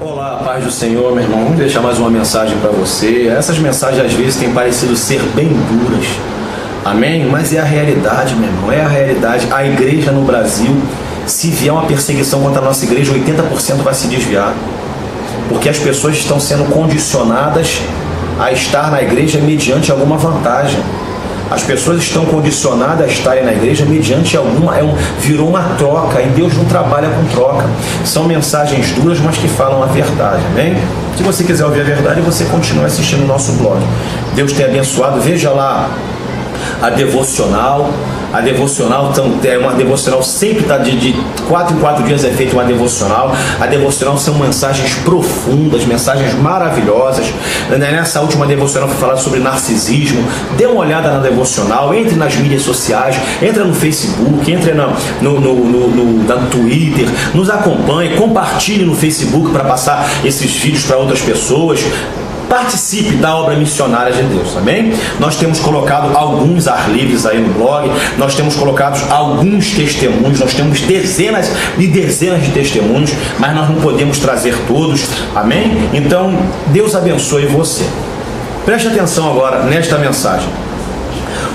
Olá, paz do Senhor, meu irmão. Vamos deixar mais uma mensagem para você. Essas mensagens às vezes têm parecido ser bem duras, amém? Mas é a realidade, meu irmão, é a realidade. A igreja no Brasil, se vier uma perseguição contra a nossa igreja, 80% vai se desviar, porque as pessoas estão sendo condicionadas a estar na igreja mediante alguma vantagem. As pessoas estão condicionadas a estarem na igreja mediante virou uma troca, e Deus não trabalha com troca. São mensagens duras, mas que falam a verdade, amém? Se você quiser ouvir a verdade, você continua assistindo o nosso blog. Deus tem abençoado. Veja lá a devocional. A devocional é uma devocional, sempre está de 4 em 4 dias é feita uma devocional. A devocional são mensagens profundas, mensagens maravilhosas. Nessa última devocional foi falado sobre narcisismo. Dê uma olhada na devocional, entre nas mídias sociais, entra no Facebook, entre no Twitter, nos acompanhe, compartilhe no Facebook para passar esses vídeos para outras pessoas. Participe da obra missionária de Deus, amém? Nós temos colocado alguns ar livres aí no blog, nós temos colocado alguns testemunhos, nós temos dezenas e dezenas de testemunhos, mas nós não podemos trazer todos, amém? Então, Deus abençoe você. Preste atenção agora nesta mensagem.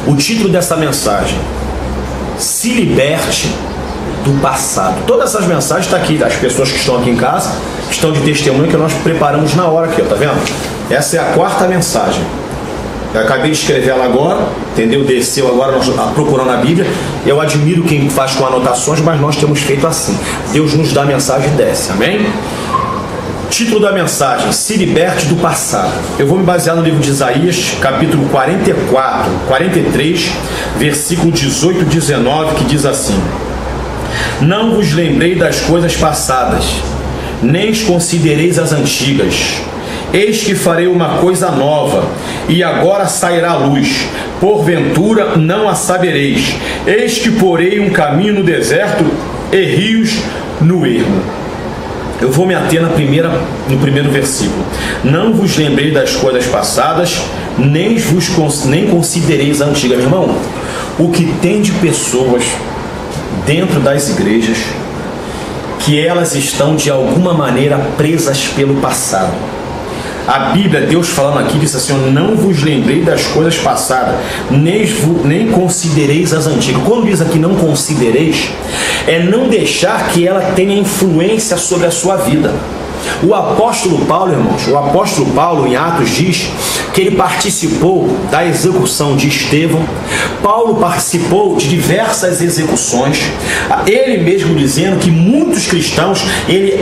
O título dessa mensagem: se liberte do passado. Todas essas mensagens estão aqui, as pessoas que estão aqui em casa estão de testemunho, que nós preparamos na hora aqui, ó, tá vendo? Essa é a 4ª mensagem. Eu acabei de escrever ela agora, entendeu? Desceu agora, nós procurando a Bíblia. Eu admiro quem faz com anotações, mas nós temos feito assim. Deus nos dá a mensagem e desce, amém? Título da mensagem: se liberte do passado. Eu vou me basear no livro de Isaías, capítulo 43, versículo 18 e 19, que diz assim: não vos lembrei das coisas passadas, nem as considereis as antigas. Eis que farei uma coisa nova, e agora sairá a luz, porventura não a sabereis. Eis que porei um caminho no deserto e rios no ermo. Eu vou me ater no primeiro versículo. Não vos lembrei das coisas passadas, nem considereis a antiga. Meu irmão, o que tem de pessoas dentro das igrejas que elas estão de alguma maneira presas pelo passado. A Bíblia, Deus falando aqui, diz assim: não vos lembrei das coisas passadas, nem considereis as antigas. Quando diz aqui não considereis, é não deixar que ela tenha influência sobre a sua vida. O apóstolo Paulo, irmãos, em Atos diz que ele participou da execução de Estevão. Paulo participou de diversas execuções, ele mesmo dizendo que muitos cristãos ele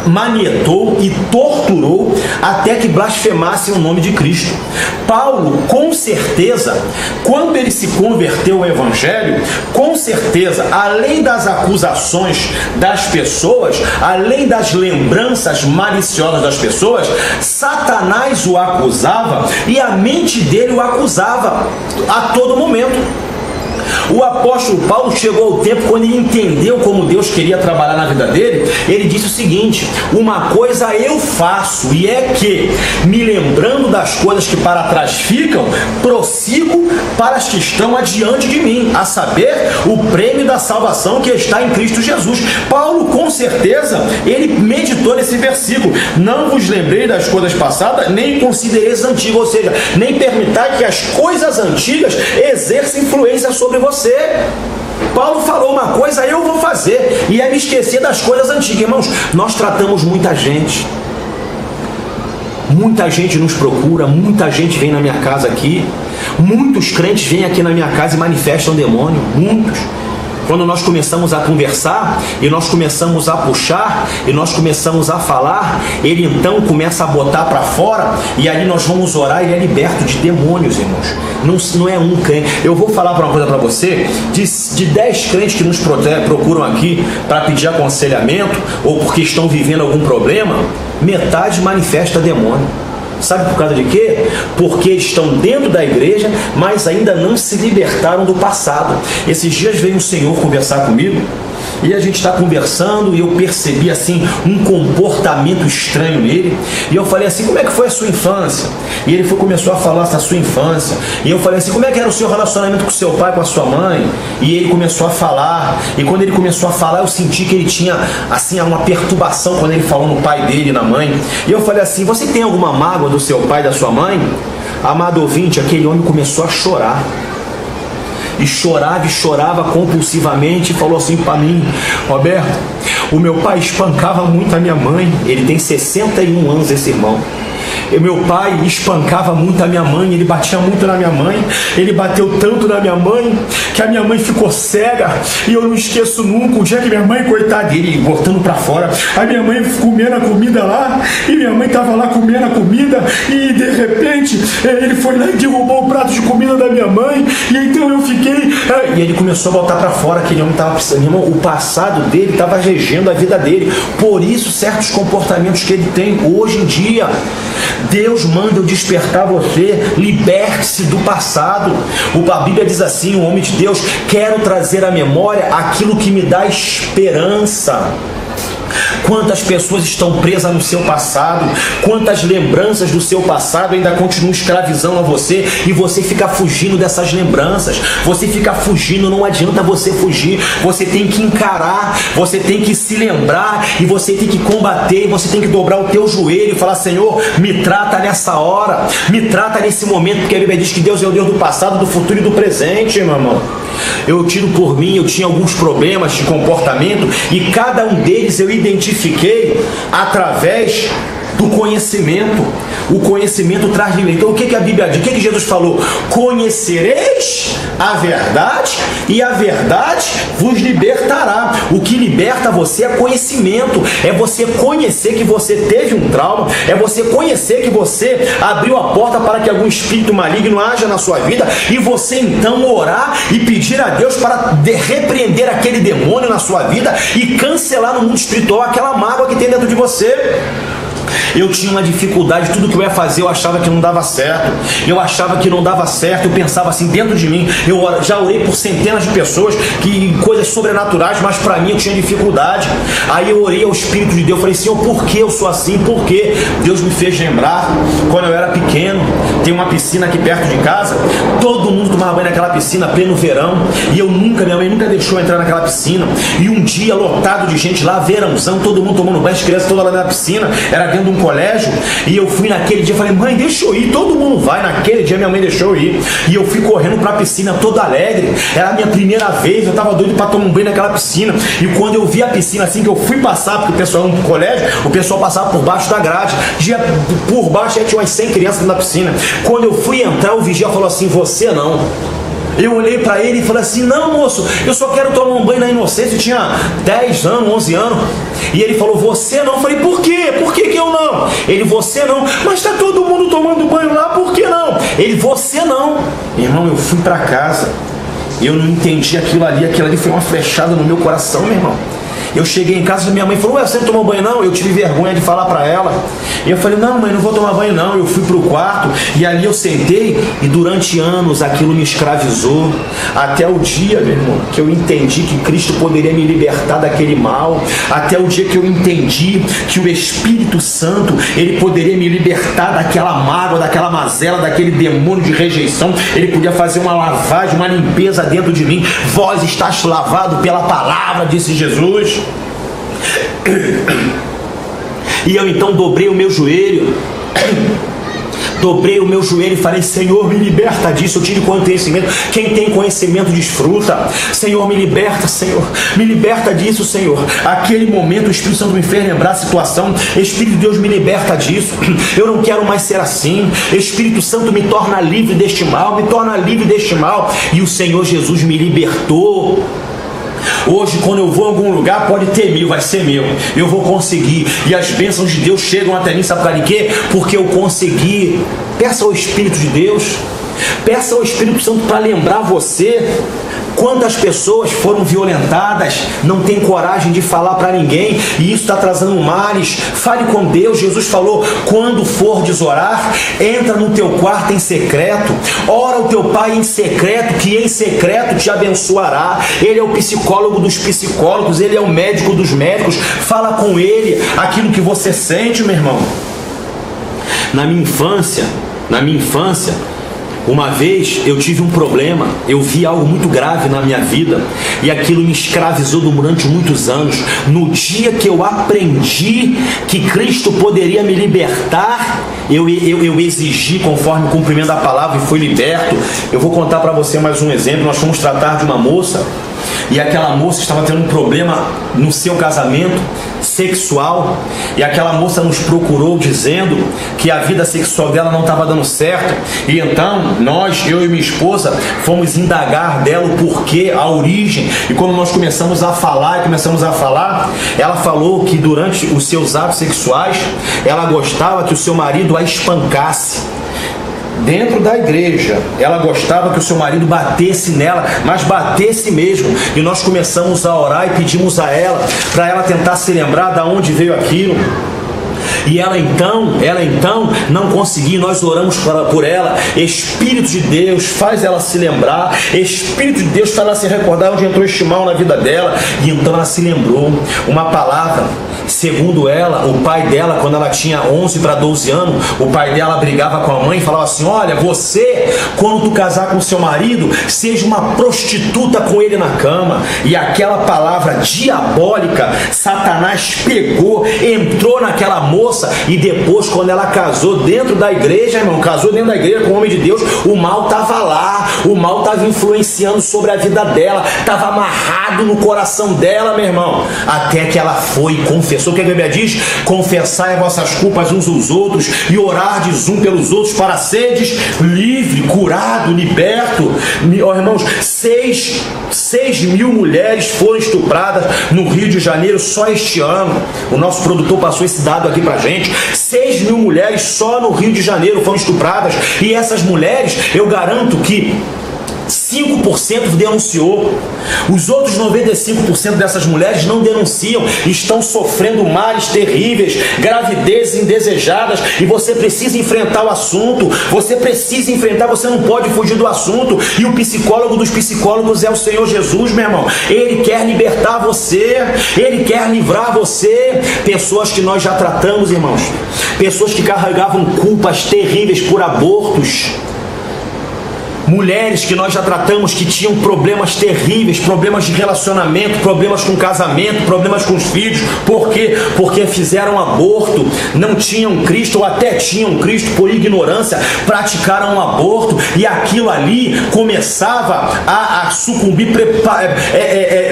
manietou e torturou até que blasfemassem o nome de Cristo. Paulo, com certeza, quando ele se converteu ao Evangelho, com certeza, além das acusações das pessoas, além das lembranças maliciosas das pessoas, Satanás o acusava e a mente dele o acusava a todo momento. O apóstolo Paulo chegou ao tempo quando ele entendeu como Deus queria trabalhar na vida dele. Ele disse o seguinte: uma coisa eu faço, e é que, me lembrando das coisas que para trás ficam, prossigo para as que estão adiante de mim, a saber, o prêmio da salvação que está em Cristo Jesus. Paulo, com certeza, ele meditou nesse versículo: não vos lembrei das coisas passadas, nem considereis antigas, ou seja, nem permitai que as coisas antigas exerçam influência sobre você. Paulo falou uma coisa, eu vou fazer, e é me esquecer das coisas antigas. Irmãos, nós tratamos muita gente nos procura, muita gente vem na minha casa aqui, muitos crentes vêm aqui na minha casa e manifestam demônio, muitos. Quando nós começamos a conversar, e nós começamos a puxar, e nós começamos a falar, ele então começa a botar para fora, e aí nós vamos orar, e ele é liberto de demônios, irmãos. Não é um crente. Eu vou falar uma coisa para você: de 10 crentes que nos procuram aqui para pedir aconselhamento, ou porque estão vivendo algum problema, metade manifesta demônio. Sabe por causa de quê? Porque estão dentro da igreja, mas ainda não se libertaram do passado. Esses dias veio um senhor conversar comigo, e a gente está conversando, e eu percebi assim um comportamento estranho nele, e eu falei assim: como é que foi a sua infância? E ele começou a falar da sua infância, e eu falei assim: como é que era o seu relacionamento com seu pai, com a sua mãe? E ele começou a falar, e quando ele começou a falar, eu senti que ele tinha assim uma perturbação quando ele falou no pai dele e na mãe. E eu falei assim: você tem alguma mágoa do seu pai e da sua mãe? Amado ouvinte, aquele homem começou a chorar. E chorava compulsivamente, e falou assim para mim: Roberto, o meu pai espancava muito a minha mãe. Ele tem 61 anos, esse irmão. E meu pai espancava muito a minha mãe, ele batia muito na minha mãe, ele bateu tanto na minha mãe, que a minha mãe ficou cega, e eu não esqueço nunca o dia que minha mãe, coitada dele, botando pra fora, a minha mãe comendo a comida lá, e minha mãe tava lá comendo a comida, e de repente, ele foi lá e derrubou o prato de comida da minha mãe, e então eu fiquei, e ele começou a botar pra fora, aquele homem tava precisando, irmão, o passado dele tava regendo a vida dele, por isso certos comportamentos que ele tem hoje em dia. Deus manda eu despertar você, liberte-se do passado. A Bíblia diz assim, o homem de Deus: quero trazer à memória aquilo que me dá esperança. Quantas pessoas estão presas no seu passado, quantas lembranças do seu passado ainda continuam escravizando a você, e você fica fugindo dessas lembranças, você fica fugindo, não adianta você fugir, você tem que encarar, você tem que se lembrar, e você tem que combater, e você tem que dobrar o teu joelho e falar: Senhor, me trata nessa hora, me trata nesse momento, porque a Bíblia diz que Deus é o Deus do passado, do futuro e do presente, meu irmão. Eu tiro por mim, eu tinha alguns problemas de comportamento, e cada um deles eu identifiquei através do conhecimento. O conhecimento traz libertação. Então o que a Bíblia diz? O que Jesus falou? Conhecereis a verdade, e a verdade vos libertará. O que liberta você é conhecimento, é você conhecer que você teve um trauma, é você conhecer que você abriu a porta para que algum espírito maligno haja na sua vida, e você então orar e pedir a Deus para repreender aquele demônio na sua vida e cancelar no mundo espiritual aquela mágoa que tem dentro de você. Eu tinha uma dificuldade, tudo que eu ia fazer eu achava que não dava certo, eu pensava assim dentro de mim, eu já orei por centenas de pessoas, coisas sobrenaturais, mas para mim eu tinha dificuldade. Aí eu orei ao Espírito de Deus, falei: Senhor, por que eu sou assim? Por que? Deus me fez lembrar, quando eu era pequeno, tem uma piscina aqui perto de casa, todo mundo tomava banho naquela piscina, pleno verão, e minha mãe nunca deixou eu entrar naquela piscina, e um dia lotado de gente lá, verãozão, todo mundo tomando banho, as crianças todas lá na piscina, era dentro de um colégio, e eu fui naquele dia, falei: mãe, deixa eu ir, todo mundo vai. Naquele dia minha mãe deixou eu ir, e eu fui correndo pra piscina todo alegre, era a minha primeira vez, eu tava doido pra tomar um banho naquela piscina, e quando eu vi a piscina assim, que eu fui passar, porque o pessoal no colégio, o pessoal passava por baixo da grade, por baixo tinha umas 100 crianças na piscina. Quando eu fui entrar, o vigia falou assim: você não. Eu olhei para ele e falei assim: não, moço, eu só quero tomar um banho na inocência. Eu tinha 10 anos, 11 anos. E ele falou: você não? Eu falei: por quê? Por que eu não? Ele: você não. Mas tá todo mundo tomando banho lá, por que não? Ele: você não. Irmão, eu fui para casa, eu não entendi aquilo ali foi uma flechada no meu coração, meu irmão. Eu cheguei em casa e minha mãe falou: ué, você não tomou banho não? Eu tive vergonha de falar para ela. E eu falei: não, mãe, não vou tomar banho não. Eu fui pro quarto e ali eu sentei, e durante anos aquilo me escravizou, até o dia, meu irmão, que eu entendi que Cristo poderia me libertar daquele mal, até o dia que eu entendi que o Espírito Santo, ele poderia me libertar daquela mágoa, daquela mazela, daquele demônio de rejeição. Ele podia fazer uma lavagem, uma limpeza dentro de mim. Vós estás lavado pela palavra, disse Jesus. E eu então dobrei o meu joelho e falei: Senhor, me liberta disso. Eu tive conhecimento, quem tem conhecimento desfruta. Senhor, me liberta, Senhor, me liberta disso, Senhor. Aquele momento o Espírito Santo me fez lembrar a situação. Espírito de Deus, me liberta disso. Eu não quero mais ser assim. Espírito Santo, me torna livre deste mal, e o Senhor Jesus me libertou. Hoje, quando eu vou a algum lugar, pode ter 1000, vai ser meu, eu vou conseguir, e as bênçãos de Deus chegam até mim. Sabe por quê? Porque eu consegui. Peça ao Espírito de Deus, peça ao Espírito Santo para lembrar você. Quantas pessoas foram violentadas, não tem coragem de falar para ninguém, e isso está trazendo males. Fale com Deus. Jesus falou: quando fordes orar, entra no teu quarto em secreto, ora o teu pai em secreto, que em secreto te abençoará. Ele é o psicólogo dos psicólogos, ele é o médico dos médicos. Fala com ele aquilo que você sente, meu irmão. Na minha infância, uma vez eu tive um problema, eu vi algo muito grave na minha vida e aquilo me escravizou durante muitos anos. No dia que eu aprendi que Cristo poderia me libertar, eu exigi conforme o cumprimento da palavra e fui liberto. Eu vou contar para você mais um exemplo. Nós fomos tratar de uma moça e aquela moça estava tendo um problema no seu casamento sexual, e aquela moça nos procurou dizendo que a vida sexual dela não estava dando certo. E então eu e minha esposa fomos indagar dela o porquê, a origem. E quando nós começamos a falar, ela falou que durante os seus atos sexuais ela gostava que o seu marido a espancasse. Dentro da igreja, ela gostava que o seu marido batesse nela, mas batesse mesmo. E nós começamos a orar e pedimos a ela, para ela tentar se lembrar de onde veio aquilo. E ela então não conseguia. Nós oramos por ela. Espírito de Deus, faz ela se lembrar. Espírito de Deus, faz ela se recordar onde entrou este mal na vida dela. E então ela se lembrou. Uma palavra, segundo ela, o pai dela, quando ela tinha 11 para 12 anos, o pai dela brigava com a mãe e falava assim: olha, você, quando tu casar com seu marido, seja uma prostituta com ele na cama. E aquela palavra diabólica, Satanás pegou, entrou naquela moça, e depois, quando ela casou dentro da igreja, irmão, casou dentro da igreja com o homem de Deus, o mal estava lá, o mal estava influenciando sobre a vida dela, estava amarrado no coração dela, meu irmão, até que ela foi e confessou. O que a Bíblia diz? Confessai as vossas culpas uns aos outros e orardes um pelos outros para seres livre, curado, liberto. Irmãos, 6 mil mulheres foram estupradas no Rio de Janeiro só este ano. O nosso produtor passou esse dado aqui pra gente. 6 mil mulheres só no Rio de Janeiro foram estupradas. E essas mulheres, eu garanto que 5% denunciou. Os outros 95% dessas mulheres não denunciam, estão sofrendo males terríveis, gravidezes indesejadas, e você precisa enfrentar o assunto. Você precisa enfrentar, você não pode fugir do assunto. E o psicólogo dos psicólogos é o Senhor Jesus, meu irmão. Ele quer libertar você, ele quer livrar você. Pessoas que nós já tratamos, irmãos, pessoas que carregavam culpas terríveis por abortos, mulheres que nós já tratamos que tinham problemas terríveis, problemas de relacionamento, problemas com casamento, problemas com os filhos. Por quê? Porque fizeram aborto, não tinham Cristo, ou até tinham Cristo, por ignorância, praticaram um aborto, e aquilo ali começava a sucumbir.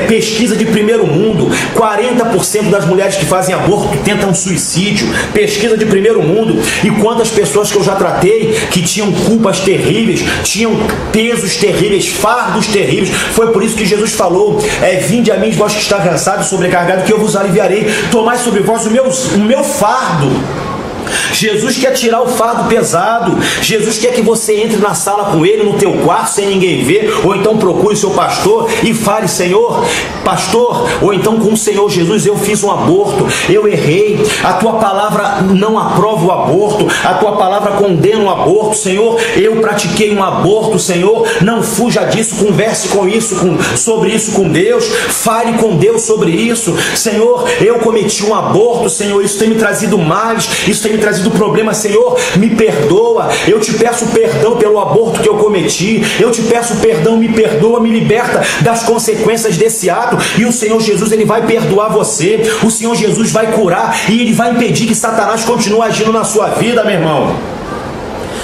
Pesquisa de primeiro mundo, 40% das mulheres que fazem aborto tentam suicídio. Pesquisa de primeiro mundo. E quantas pessoas que eu já tratei que tinham culpas terríveis, tinham pesos terríveis, fardos terríveis. Foi por isso que Jesus falou: vinde a mim, vós que está cansado e sobrecarregado, que eu vos aliviarei. Tomai sobre vós o meu fardo. Jesus quer tirar o fardo pesado. Jesus quer que você entre na sala com ele, no teu quarto, sem ninguém ver, ou então procure o seu pastor e fale: Senhor, pastor, ou então com o Senhor Jesus, eu fiz um aborto, eu errei, a tua palavra não aprova o aborto, a tua palavra condena o aborto, Senhor, eu pratiquei um aborto, Senhor, não fuja disso, converse sobre isso com Deus, fale com Deus sobre isso. Senhor, eu cometi um aborto, Senhor, isso tem me trazido males, isso tem me trazido problema, Senhor, me perdoa. Eu te peço perdão pelo aborto que eu cometi, eu te peço perdão, me perdoa, me liberta das consequências desse ato. E o Senhor Jesus, ele vai perdoar você, o Senhor Jesus vai curar, e ele vai impedir que Satanás continue agindo na sua vida, meu irmão.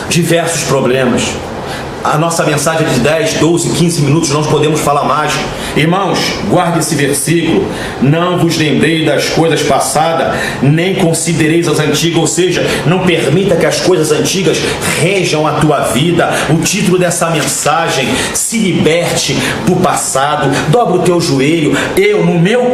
Diversos problemas. A nossa mensagem é de 10, 12, 15 minutos, não podemos falar mais. Irmãos, guarde esse versículo: não vos lembrei das coisas passadas, nem considereis as antigas. Ou seja, não permita que as coisas antigas rejam a tua vida. O título dessa mensagem: se liberte do passado. Dobra o teu joelho. No meu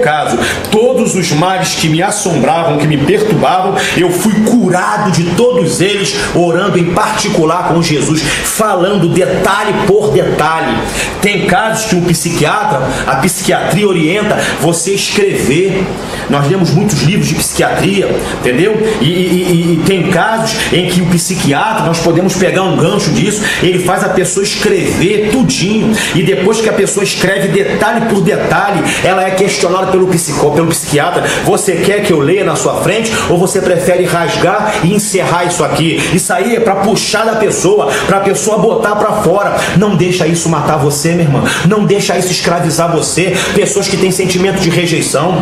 caso, todos os males que me assombravam, que me perturbavam, eu fui curado de todos eles, orando em particular com Jesus Jesus, falando detalhe por detalhe. Tem casos que um psiquiatra, a psiquiatria orienta você a escrever. Nós lemos muitos livros de psiquiatria, entendeu? E tem casos em que o psiquiatra, nós podemos pegar um gancho disso, ele faz a pessoa escrever tudinho, e depois que a pessoa escreve detalhe por detalhe, ela é questionada pelo psiquiatra: você quer que eu leia na sua frente, ou você prefere rasgar e encerrar isso aqui? Isso aí é para puxar da pessoa, para a pessoa botar para fora. Não deixa isso matar você, minha irmã. Não deixa isso escravizar você. Pessoas que têm sentimento de rejeição,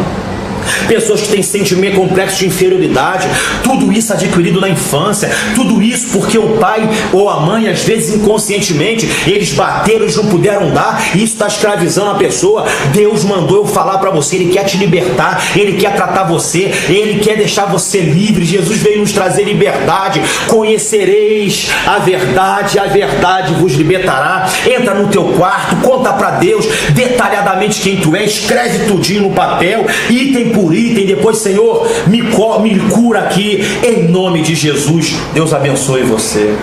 pessoas que têm sentimento complexo de inferioridade, tudo isso adquirido na infância, tudo isso porque o pai ou a mãe, às vezes inconscientemente, eles bateram, eles não puderam dar, e isso está escravizando a pessoa. Deus mandou eu falar para você, Ele quer te libertar, Ele quer tratar você, Ele quer deixar você livre. Jesus veio nos trazer liberdade. Conhecereis a verdade vos libertará. Entra no teu quarto, conta para Deus detalhadamente quem tu é, escreve tudinho no papel, item por item, depois: Senhor, me cura aqui, em nome de Jesus. Deus abençoe você.